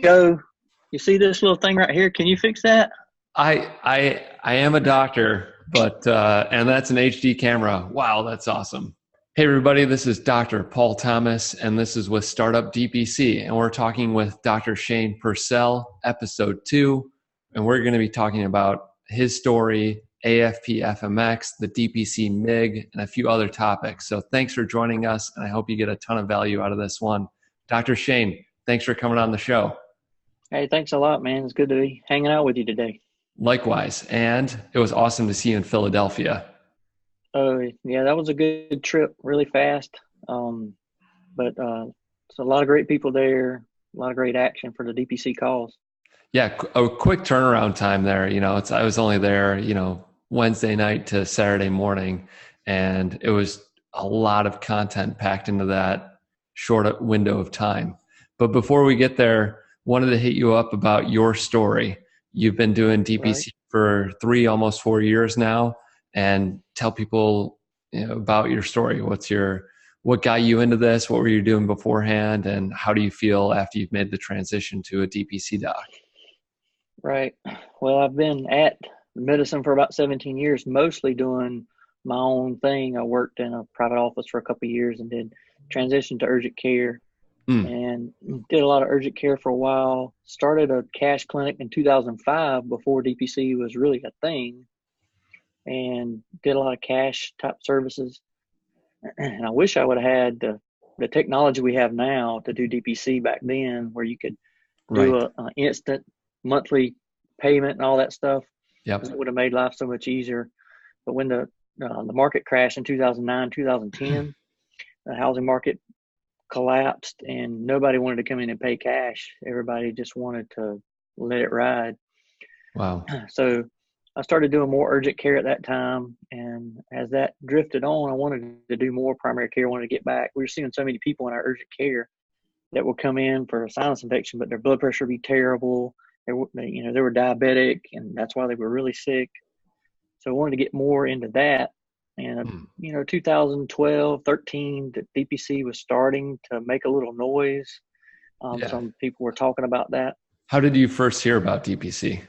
go. You see this little thing right here? Can you fix that? I am a doctor, but and that's an HD camera. Wow, that's awesome. Hey everybody, this is Dr. Paul Thomas, and this is with Startup DPC, and we're talking with Dr. Shane Purcell, episode 2, and we're going to be talking about his story, AAFP FMX, the DPC MIG, and a few other topics. So thanks for joining us, and I hope you get a ton of value out of this one. Dr. Shane, thanks for coming on the show. Hey, thanks a lot, man. It's good to be hanging out with you today. Likewise, and it was awesome to see you in Philadelphia. Oh, yeah, that was a good trip, really fast. But it's a lot of great people there, a lot of great action for the DPC calls. Yeah, a quick turnaround time there. I was only there, Wednesday night to Saturday morning, and it was a lot of content packed into that short window of time. But before we get there, wanted to hit you up about your story. You've been doing DPC for almost 4 years now, and tell people about your story. What got you into this? What were you doing beforehand? And how do you feel after you've made the transition to a DPC doc? Right. Well, I've been at medicine for about 17 years, mostly doing my own thing. I worked in a private office for a couple of years and did transition to urgent care and did a lot of urgent care for a while. Started a cash clinic in 2005 before DPC was really a thing, and did a lot of cash type services. And I wish I would have had the technology we have now to do DPC back then, where you could do an instant monthly payment and all that stuff. Yep. It would have made life so much easier. But when the market crashed in 2009, 2010, the housing market collapsed and nobody wanted to come in and pay cash. Everybody just wanted to let it ride. Wow. So I started doing more urgent care at that time. And as that drifted on, I wanted to do more primary care. I wanted to get back. We were seeing so many people in our urgent care that would come in for a sinus infection, but their blood pressure would be terrible. They were diabetic, and that's why they were really sick. So I wanted to get more into that. And, 2012, 13, the DPC was starting to make a little noise. Some people were talking about that. How did you first hear about DPC?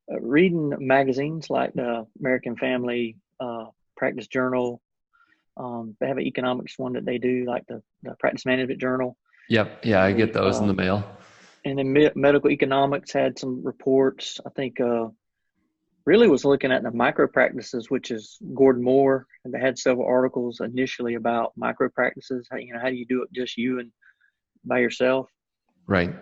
Reading magazines like the American Family Practice Journal. They have an economics one that they do, like the Practice Management Journal. Yep. Yeah, I get those in the mail. And then Medical Economics had some reports. I think really was looking at the Micropractices, which is Gordon Moore, and they had several articles initially about micropractices. How do you do it just you and by yourself? Right.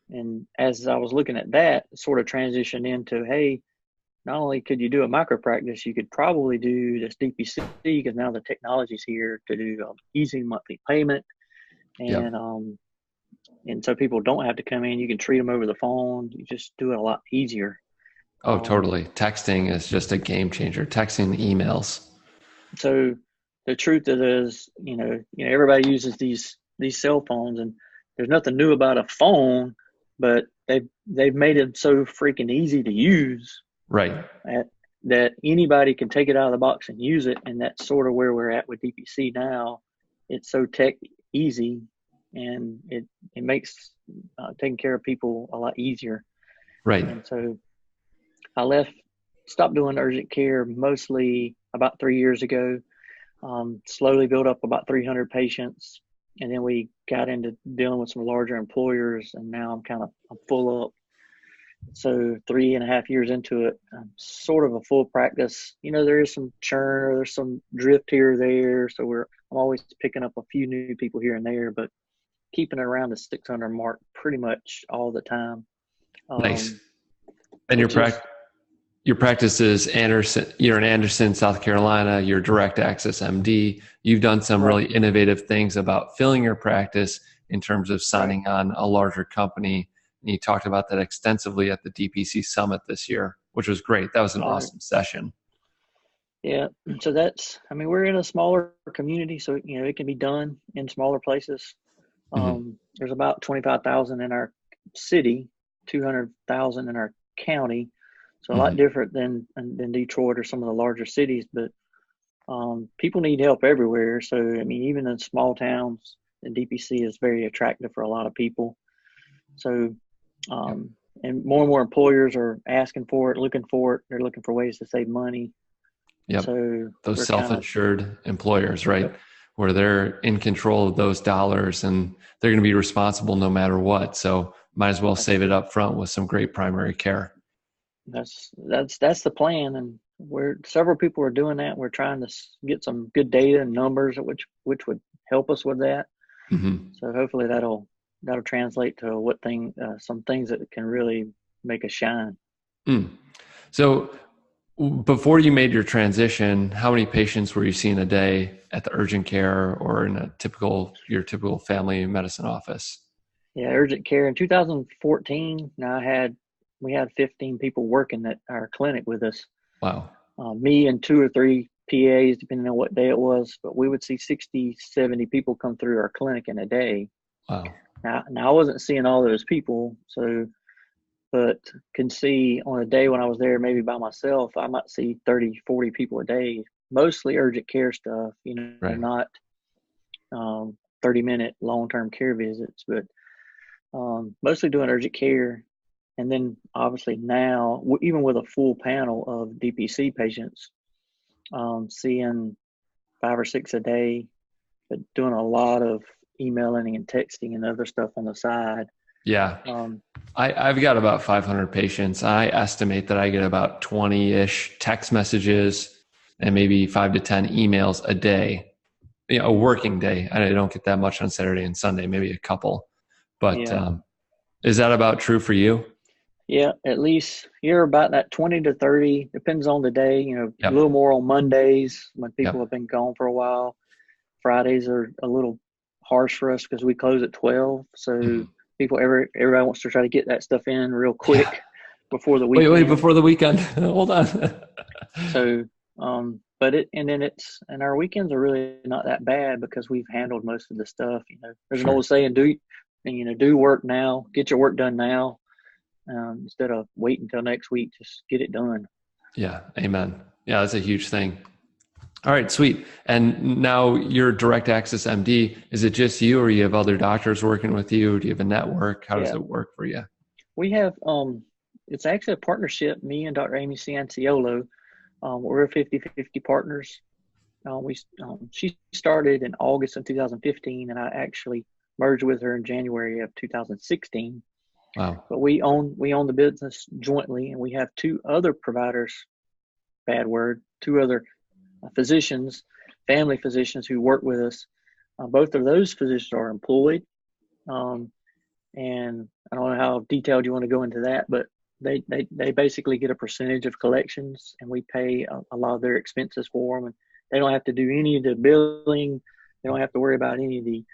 And as I was looking at that, it sort of transitioned into, hey, not only could you do a micropractice, you could probably do this DPC because now the technology's here to do easy monthly payment. And and so people don't have to come in. You can treat them over the phone. You just do it a lot easier. Oh, totally. Texting is just a game changer. Texting, emails. So the truth is, everybody uses these cell phones, and there's nothing new about a phone, but they've made it so freaking easy to use. Right. That anybody can take it out of the box and use it. And that's sort of where we're at with DPC now. It's so tech easy, and it makes taking care of people a lot easier. Right. And so I stopped doing urgent care mostly about 3 years ago, slowly built up about 300 patients. And then we got into dealing with some larger employers, and now I'm full up. So 3.5 years into it, I'm sort of a full practice. There is some churn, or there's some drift here or there. So I'm always picking up a few new people here and there, but keeping it around the 600 mark pretty much all the time. Nice. And your practice is Anderson. You're in Anderson, South Carolina. You're direct access MD. You've done some really innovative things about filling your practice in terms of signing on a larger company. And you talked about that extensively at the DPC Summit this year, which was great. That was an awesome session. Yeah. So we're in a smaller community, so, it can be done in smaller places. There's about 25,000 in our city, 200,000 in our county. So a lot different than Detroit or some of the larger cities, but people need help everywhere. So, even in small towns, the DPC is very attractive for a lot of people. So, Yep. and more employers are asking for it, looking for it. They're looking for ways to save money. And Yep. so Those we're kind of, self-insured employers, right? yep, Where they're in control of those dollars and they're going to be responsible no matter what. So might as well that's save it up front with some great primary care. that's the plan. And several people are doing that. We're trying to get some good data and numbers, which would help us with that. Mm-hmm. So hopefully that'll translate to some things that can really make us shine. Mm. So before you made your transition, how many patients were you seeing a day at the urgent care or in your typical family medicine office? Yeah, urgent care in 2014. We had 15 people working at our clinic with us. Wow. Me and 2 or 3 PAs, depending on what day it was, but we would see 60, 70 people come through our clinic in a day. Wow. Now I wasn't seeing all those people, but can see on a day when I was there, maybe by myself, I might see 30, 40 people a day, mostly urgent care stuff, Right. not 30-minute long-term care visits, but mostly doing urgent care. And then obviously now, even with a full panel of DPC patients, seeing 5 or 6 a day, but doing a lot of emailing and texting and other stuff on the side. Yeah. Um, I've got about 500 patients. I estimate that I get about 20-ish text messages and maybe 5 to 10 emails a day, a working day. I don't get that much on Saturday and Sunday, maybe a couple. But yeah, is that about true for you? yeah, at least you're about that 20 to 30, depends on the day, a Yep. little more on Mondays when people Yep. have been gone for a while. Fridays are a little harsh for us because we close at 12. So Mhm. everybody wants to try to get that stuff in real Yeah. quick before the Wait, weekend. before the weekend. Hold on. So, and our weekends are really not that bad because we've handled most of the stuff. There's an Sure. old saying, do work now, get your work done now, instead of wait until next week, just get it done. Yeah. Amen. Yeah, that's a huge thing. All right, sweet. And now you're Direct Access MD. Is it just you or you have other doctors working with you? Do you have a network? How does Yeah, it work for you? we have, it's actually a partnership, me and Dr. Amy Cianciolo. We're 50-50 partners. She started in August of 2015, and I actually merged with her in January of 2016. Wow. But we own the business jointly, and we have 2 other providers. Bad word. 2 other physicians, family physicians who work with us. Both of those physicians are employed, and I don't know how detailed you want to go into that, but they basically get a percentage of collections, and we pay a lot of their expenses for them, and they don't have to do any of the billing. They don't have to worry about any of the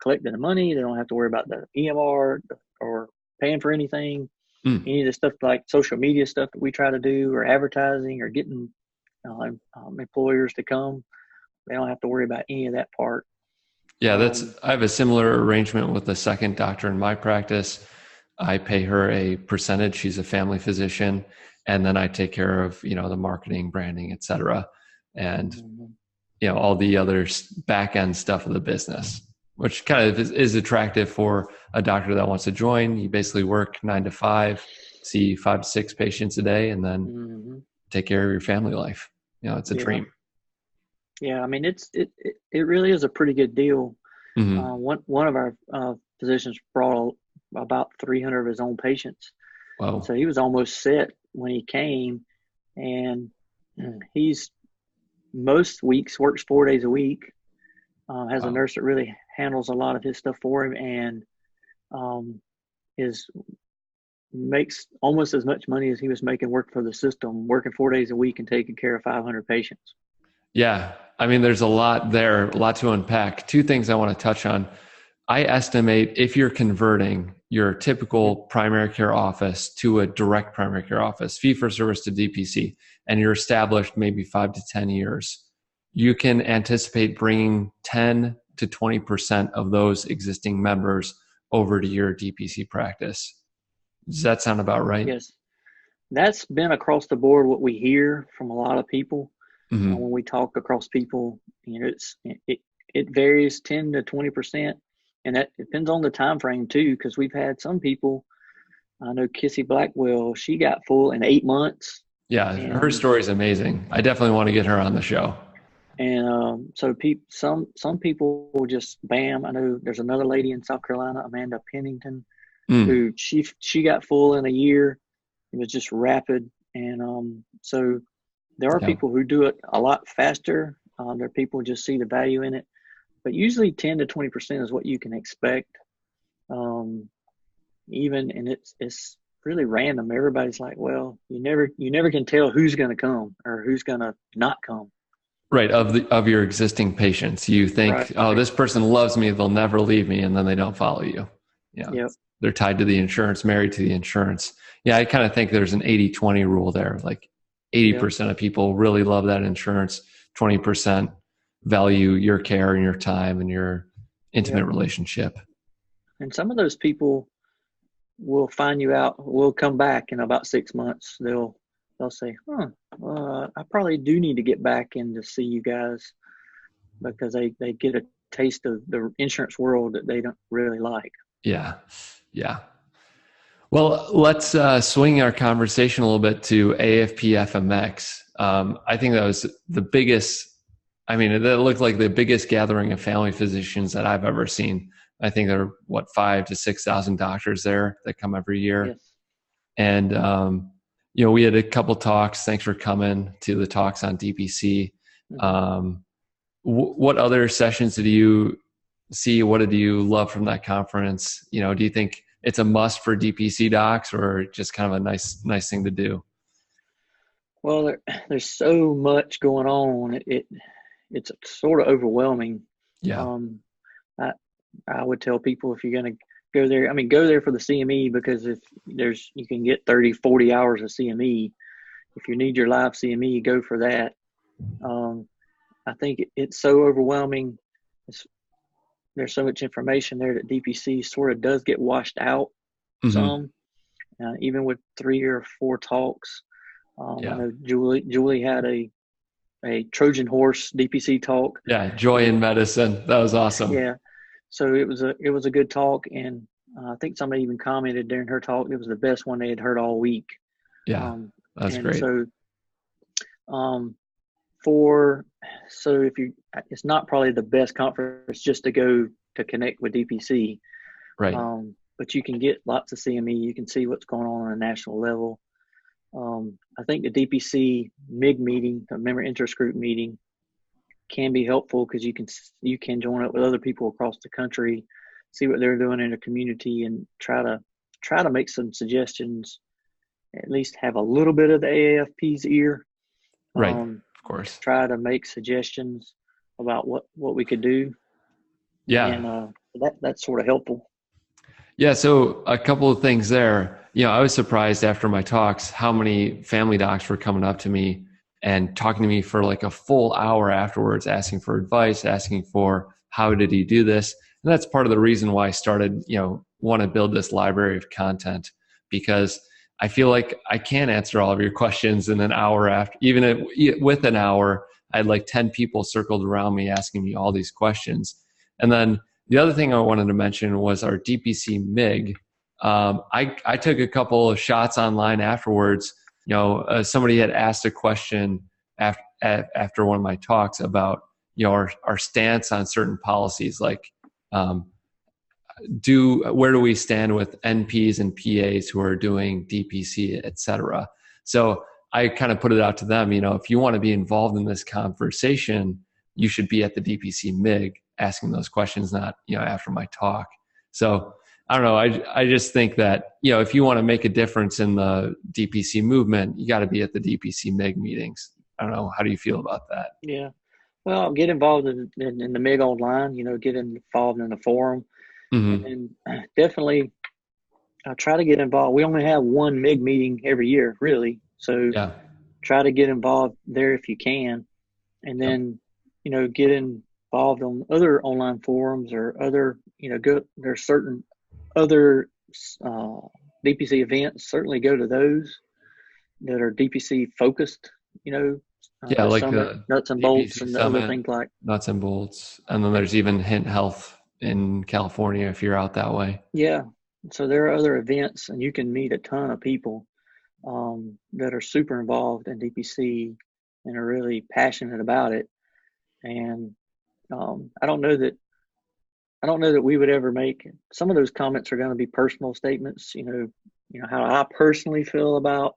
collecting the money. They don't have to worry about the EMR or paying for anything. Mm. Any of the stuff like social media stuff that we try to do, or advertising, or getting employers to come, they don't have to worry about any of that part. Yeah, Um, I have a similar arrangement with the second doctor in my practice. I pay her a percentage. She's a family physician. And then I take care of, the marketing, branding, et cetera. And, mhm. all the other back end stuff of the business, which kind of is attractive for a doctor that wants to join. You basically work 9 to 5, see 5 to 6 patients a day, and then Mm-hmm. take care of your family life. It's a Yeah, dream. yeah. I mean, it really is a pretty good deal. Mm-hmm. One of our physicians brought about 300 of his own patients, and Wow. so he was almost set when he came. And he's most weeks works 4 days a week. Has a Wow. nurse that really handles a lot of his stuff for him, and is makes almost as much money as he was making work for the system, working 4 days a week and taking care of 500 patients. Yeah. I mean, there's a lot there, a lot to unpack. 2 things I want to touch on. I estimate if you're converting your typical Mm-hmm. primary care office to a direct primary care office, fee for service to DPC, and you're established maybe 5 to 10 years, you can anticipate bringing 10 to 20% of those existing members over to your DPC practice. Does that sound about right? Yes, that's been across the board what we hear from a lot of people. Mm-hmm. When we talk across people, it varies 10 to 20%. and that depends on the time frame too, because we've had some people. I know Kissy Blackwell, she got full in 8 months. Yeah, her And story is amazing. I definitely want to get her on the show. so some people will just bam. I know there's another lady in South Carolina, Amanda Pennington, Mm, who she got full in a year. It was just rapid. And so there are yeah. people who do it a lot faster. There are people who just see the value in it, but usually 10 to 20% is what you can expect. And it's really random. Everybody's like, well, you never can tell who's going to come or who's going to not come. Right. Of your existing patients, you think, Right. oh, this person loves me, they'll never leave me, and then they don't follow you. Yeah. Yep. They're tied to the insurance, married to the insurance. Yeah, I kind of think there's an 80-20 rule there. Like 80% Yep. of people really love that insurance, 20% value your care and your time and your intimate Yep. relationship. And some of those people will find you out. Will come back in about 6 months. They'll say, I probably do need to get back in to see you guys, because they get a taste of the insurance world that they don't really like. Yeah. Yeah. Well, let's swing our conversation a little bit to AAFP FMX. I think that was the biggest, I mean, that looked like the biggest gathering of family physicians that I've ever seen. I think there are, 5,000 to 6,000 doctors there that come every year. Yes. And, we had a couple talks. Thanks for coming to the talks on DPC. What other sessions did you see? What did you love from that conference? Do you think it's a must for DPC docs, or just kind of a nice thing to do? Well, there's so much going on. It's sort of overwhelming. Yeah. I would tell people, if you're going to go there, go there for the CME, because if you can get 30, 40 hours of CME. If you need your live CME, go for that. I think it's so overwhelming. There's so much information there that DPC sort of does get washed out some, even with 3 or 4 talks. I know Julie had a Trojan horse DPC talk. Yeah, Joy in Medicine. That was awesome. Yeah, so it was a good talk, and I think somebody even commented during her talk it was the best one they had heard all week. Yeah, that's great. So, it's not probably the best conference just to go to connect with DPC, right? But you can get lots of CME. You can see what's going on a national level. I think the DPC MIG meeting, the member interest group meeting, can be helpful, because you can join up with other people across the country, see what they're doing in the community, and try to make some suggestions. At least have a little bit of the AAFP's ear. Right, of course. Try to make suggestions about what we could do. Yeah. And that's sort of helpful. Yeah, so a couple of things there. I was surprised after my talks how many family docs were coming up to me and talking to me for like a full hour afterwards, asking for advice, asking for how did he do this. And that's part of the reason why I started, want to build this library of content, because I feel like I can't answer all of your questions in an hour after. Even with an hour, I had like 10 people circled around me asking me all these questions. And then the other thing I wanted to mention was our DPC MIG. I took a couple of shots online afterwards. Somebody had asked a question after one of my talks about our stance on certain policies, like where do we stand with NPs and PAs who are doing DPC, et cetera. So I kind of put it out to them, if you want to be involved in this conversation, you should be at the DPC MIG asking those questions, not, after my talk. So I don't know. I just think that, if you want to make a difference in the DPC movement, you got to be at the DPC MIG meetings. I don't know. How do you feel about that? Yeah. Well, get involved in the MIG online, get involved in the forum. Mm-hmm. And definitely try to get involved. We only have one MIG meeting every year, really. So try to get involved there if you can. And then, get involved on other online forums or other, there's certain other DPC events. Certainly go to those that are DPC focused, like the nuts and DPC bolts and Summit, other things like nuts and bolts. And then there's even Hint Health in California if you're out that way. Yeah. So there are other events, and you can meet a ton of people that are super involved in DPC and are really passionate about it. And I don't know that we would ever make some of those comments are going to be personal statements. How I personally feel about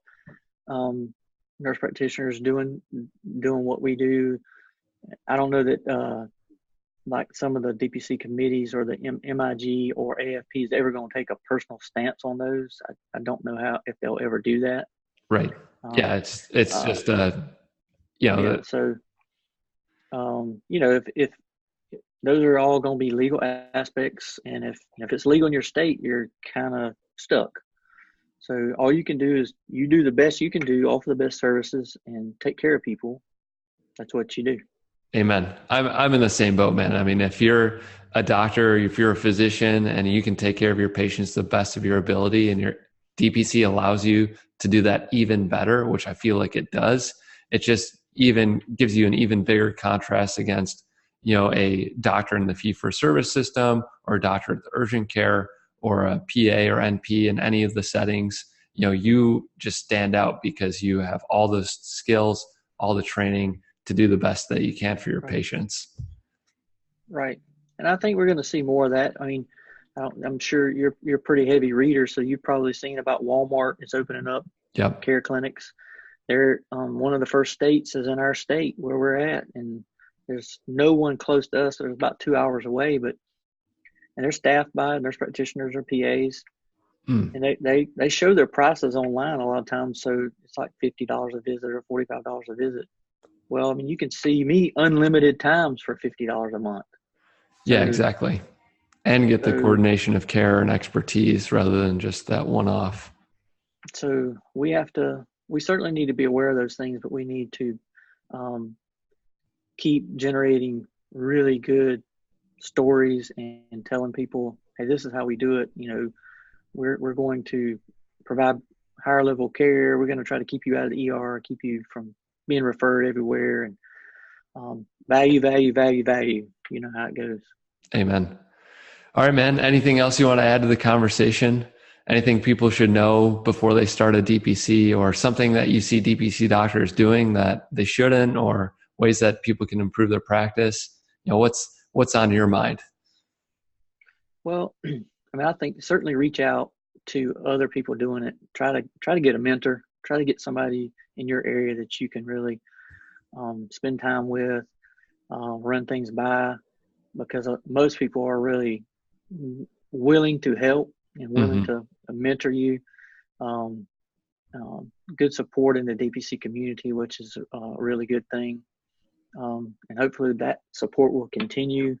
nurse practitioners doing what we do. I don't know that like some of the DPC committees or the MIG or AFP is ever going to take a personal stance on those. I don't know if they'll ever do that. Right. Yeah. It's just yeah. So if those are all going to be legal aspects, and if it's legal in your state, you're kind of stuck. So all you can do is you do the best you can do, offer the best services, and take care of people. That's what you do. Amen. I'm in the same boat, man. I mean, if you're a doctor, if you're a physician, and you can take care of your patients the best of your ability, and your DPC allows you to do that even better, which I feel like it does, it just even gives you an even bigger contrast against, a doctor in the fee-for-service system, or a doctor at the urgent care, or a PA or NP in any of the settings. You just stand out because you have all those skills, all the training to do the best that you can for your patients. Right. And I think we're going to see more of that. I mean, I'm sure you're a pretty heavy reader, so you've probably seen about Walmart is opening up care clinics. They're one of the first states is in our state where we're at, and there's no one close to us. There's about 2 hours away, and they're staffed by nurse practitioners or PAs. And they show their prices online a lot of times, so it's like $50 a visit or $45 a visit. Well, I mean, you can see me unlimited times for $50 a month. Yeah, exactly. And get the coordination of care and expertise rather than just that one-off. So we certainly need to be aware of those things, but we need to keep generating really good stories and telling people, hey, this is how we do it. We're going to provide higher level care. We're going to try to keep you out of the ER, keep you from being referred everywhere, and value. You know how it goes. Amen. All right, man. Anything else you want to add to the conversation? Anything people should know before they start a DPC, or something that you see DPC doctors doing that they shouldn't, or ways that people can improve their practice? What's on your mind? Well, I mean, I think certainly reach out to other people doing it. Try to get a mentor. Try to get somebody in your area that you can really spend time with, run things by, because most people are really willing to help and willing to mentor you. Good support in the DPC community, which is a really good thing. And hopefully that support will continue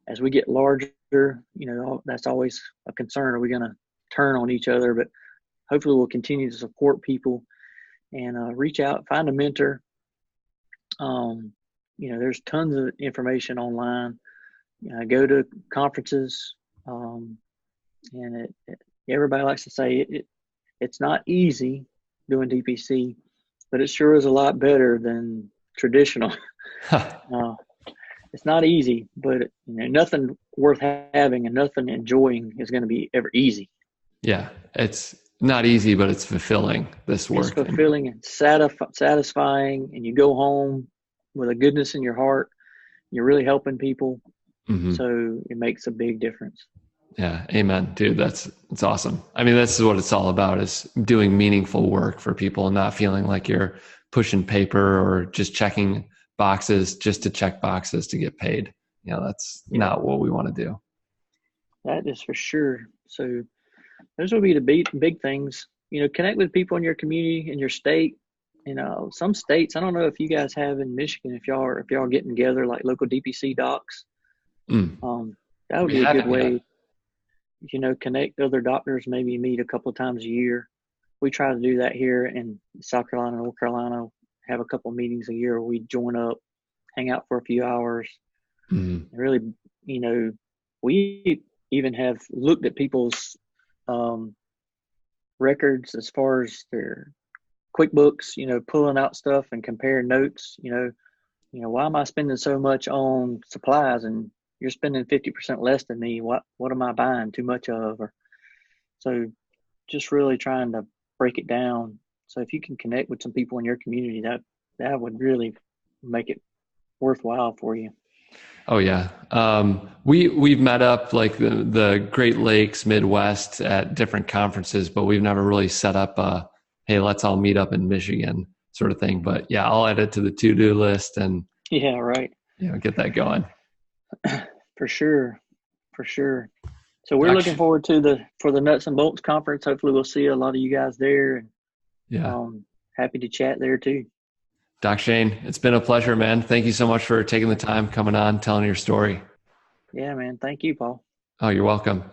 as we get larger. That's always a concern. Are we going to turn on each other? But hopefully we'll continue to support people and reach out, find a mentor. There's tons of information online. Go to conferences, and everybody likes to say it's not easy doing DPC, but it sure is a lot better than traditional. It's not easy, but nothing worth having and nothing enjoying is going to be ever easy. Yeah, it's not easy, but it's fulfilling, this work. It's fulfilling and satisfying, and you go home with a goodness in your heart. You're really helping people. So it makes a big difference. Yeah. Amen, dude. It's awesome. I mean, this is what it's all about, is doing meaningful work for people and not feeling like you're pushing paper or just checking boxes just to check boxes to get paid. That's not what we want to do. That is for sure. So those will be the big things. Connect with people in your community, in your state. Some states, I don't know if you guys have in Michigan, if y'all are getting together like local DPC docs. That would be a good way. Connect other doctors, maybe meet a couple of times a year. We try to do that here in South Carolina, North Carolina, have a couple of meetings a year where we join up, hang out for a few hours. And really, we even have looked at people's records as far as their QuickBooks, pulling out stuff and comparing notes. Why am I spending so much on supplies and you're spending 50% less than me. What am I buying too much of? Or so just really trying to break it down. So if you can connect with some people in your community, that would really make it worthwhile for you. Oh yeah. We've met up like the Great Lakes Midwest at different conferences, but we've never really set up a, hey, let's all meet up in Michigan sort of thing. But yeah, I'll add it to the to-do list and Yeah, right. Get that going. For sure. So we're looking forward to for the Nuts and Bolts conference. Hopefully we'll see a lot of you guys there. And yeah. Happy to chat there too. Doc Shane, it's been a pleasure, man. Thank you so much for taking the time, coming on, telling your story. Yeah, man. Thank you, Paul. Oh, you're welcome.